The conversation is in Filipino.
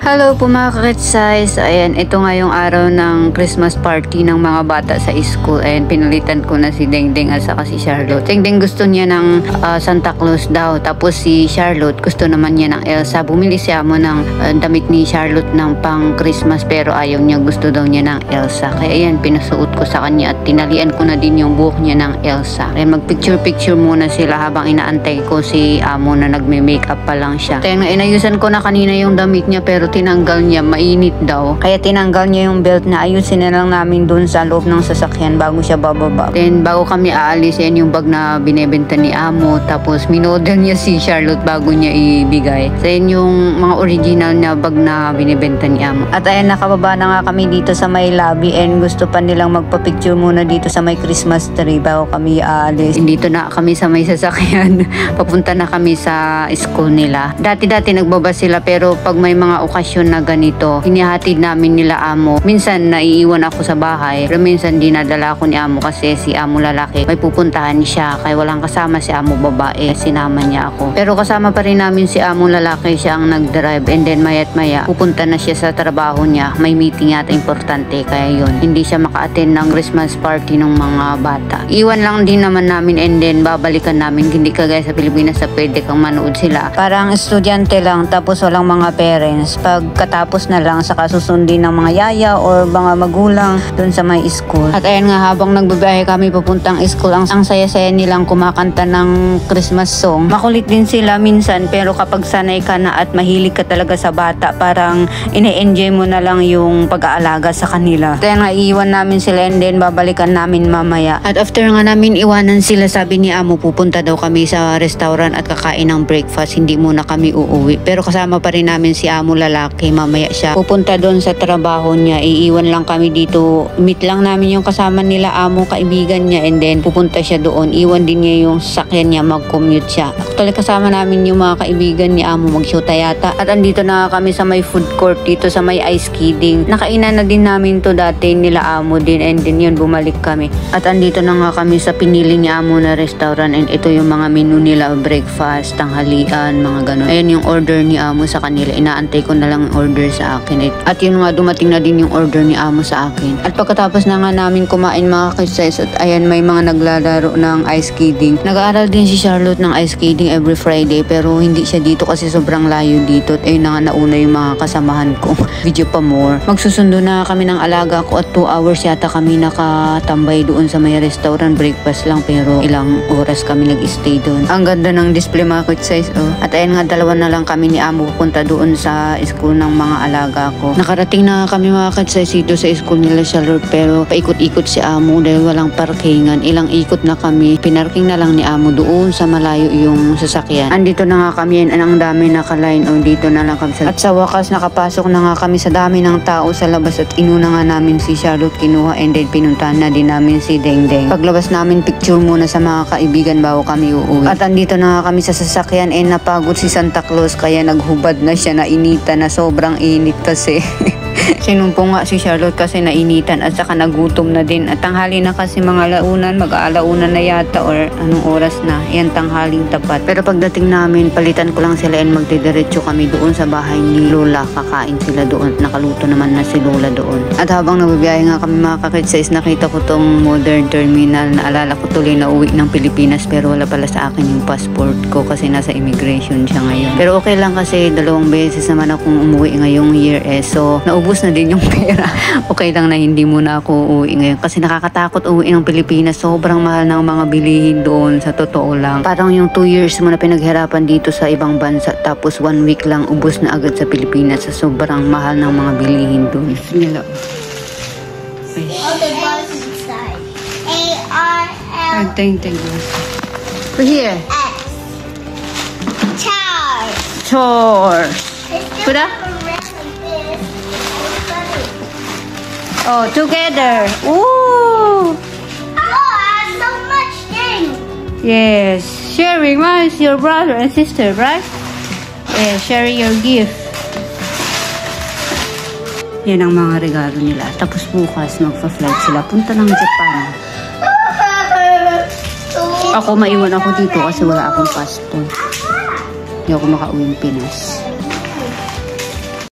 Hello po mga kakitsay. Ayan, ito nga yung araw ng Christmas party ng mga bata sa school. Ayan, pinalitan ko na si Dengdeng at saka si Charlotte. Dengdeng gusto niya ng Santa Claus daw. Tapos si Charlotte gusto naman niya ng Elsa. Bumili siya mo ng damit ni Charlotte ng pang Christmas pero ayaw niya. Gusto daw niya ng Elsa. Kaya ayan, pinasuot ko sa kanya at tinalian ko na din yung buhok niya ng Elsa. Ayan, magpicture-picture muna sila habang inaantay ko si Amo na nagme-makeup pa lang siya. Kaya nga, inayusan ko na kanina yung damit niya pero tinanggal niya, mainit daw. Kaya tinanggal niya yung belt na ayusin na lang namin dun sa loob ng sasakyan bago siya bababa. Then bago kami aalis, yan yung bag na binebenta ni Amo. Tapos minodel niya si Charlotte bago niya ibigay. So yan yung mga original na bag na binebenta ni Amo. At ayan, nakababa na nga kami dito sa may lobby and gusto pa nilang magpa-picture muna dito sa may Christmas tree bago kami aalis. Dito na kami sa may sasakyan. Papunta na kami sa school nila. Dati-dati nagbaba sila pero pag may mga okasyon na ganito, hinihatid namin nila Amo. Minsan naiiwan ako sa bahay, pero minsan dinadala ako ni Amo kasi si Amo lalaki may pupuntahan siya, kaya walang kasama si Amo babae, sinama niya ako. Pero kasama pa rin namin si Amo lalaki, siya ang nag-drive, and then mayat maya pupunta na siya sa trabaho niya. May meeting yata importante, kaya yun, hindi siya maka-attend ng Christmas party ng mga bata. Iwan lang din naman namin and then babalikan namin. Hindi kagaya sa Pilipinas sa pwede kang manood sila. Parang estudyante lang tapos walang mga parents. Pagkatapos na lang saka susundin ng mga yaya or mga magulang dun sa may school. At ayan nga, habang nagbabiyahe kami papuntang school, ang saya-saya nilang kumakanta ng Christmas song. Makulit din sila minsan pero kapag sanay ka na at mahilig ka talaga sa bata, parang ine-enjoy mo na lang yung pag-aalaga sa kanila. Kaya nga iiwan namin sila and then babalikan namin mamaya. At after nga namin iwanan sila, sabi ni Amo pupunta daw kami sa restaurant at kakain ng breakfast. Hindi muna kami uuwi. Pero kasama pa rin namin si Amo lalaki. Mamaya siya pupunta doon sa trabaho niya. Iiwan lang kami dito. Meet lang namin yung kasama nila Amo, kaibigan niya, and then pupunta siya doon. Iwan din niya yung sasakyan niya, mag-commute siya. Actually kasama namin yung mga kaibigan ni Amo, mag-shoota yata. At andito na kami sa may food court dito sa may ice skating. Nakainan na din namin to dati nila Amo din, and then yun bumalik kami. At andito na nga kami sa pinili ni Amo na restaurant, and ito yung mga menu nila, breakfast, tanghalian, mga ganun. Ayan yung order ni Amo sa kanila. Inaantay ko na lang order sa akin. At yun nga, dumating na din yung order ni Amo sa akin. At pagkatapos na nga namin kumain mga kids, at ayan, may mga naglalaro ng ice skating. Nag-aaral din si Charlotte ng ice skating every Friday pero hindi siya dito kasi sobrang layo dito. At ayun na nga, nauna yung mga kasamahan ko. Video pa more. Magsusundo na kami ng alaga ko at 2 hours yata kami nakatambay doon sa may restaurant. Breakfast lang pero ilang oras kami nag-stay doon. Ang ganda ng display mga kids, oh. At ayan nga, dalawa na lang kami ni Amo pupunta doon sa school ng mga alaga ko. Nakarating na kami mga kids dito sa school nila Charlotte pero paikot-ikot si Amo dahil walang parkingan. Ilang ikot na kami. Pinarking na lang ni Amo doon sa malayo yung sasakyan. Andito na nga kami, ang dami naka-line, o dito na lang kami. At sa wakas nakapasok na nga kami sa dami ng tao sa labas at inuna nga namin si Charlotte kinuha and then pinuntahan na din namin si Dengdeng. Paglabas namin picture muna sa mga kaibigan bago kami uuwi. At andito na nga kami sa sasakyan and napagod si Santa Claus kaya naghubad na siya, nainita na, sobrang init kasi. Sinumpong nga si Charlotte kasi nainitan at saka nagutom na din. At tanghali na kasi mga launan, mag-aalaunan na yata or anong oras na. Yan, tanghaling tapat. Pero pagdating namin, palitan ko lang sila and magdidiretso kami doon sa bahay ni Lola. Kakain sila doon. Nakaluto naman na si Lola doon. At habang nabibiyahe nga kami mga kakitsais, nakita ko tong modern terminal. Naalala ko tuloy na uwi ng Pilipinas pero wala pala sa akin yung passport ko kasi nasa immigration siya ngayon. Pero okay lang kasi 2 beses naman akong umuwi ngayong year so naubos na din yung pera. Okay lang na hindi muna ako uuwi ngayon kasi nakakatakot uuwi ng Pilipinas. Sobrang mahal ng mga bilihin doon, sa totoo lang. Parang yung 2 years mo na pinaghirapan dito sa ibang bansa tapos 1 week lang ubos na agad sa Pilipinas. So sobrang mahal ng mga bilihin doon. Nila. Okay, what's inside? A-R-L. Thank you. Here. S. Chars. Chores. Put up. Oh, together. Ooh. Oh, I have so much things. Yes. Sharing, right? Your brother and sister, right? Yeah, sharing your gift. Yan ang mga regalo nila. Tapos bukas, magpa-flight sila. Punta ng Japan. Ako, maiwan ako dito kasi wala akong passport. Hindi ako makauwi ng Pinas.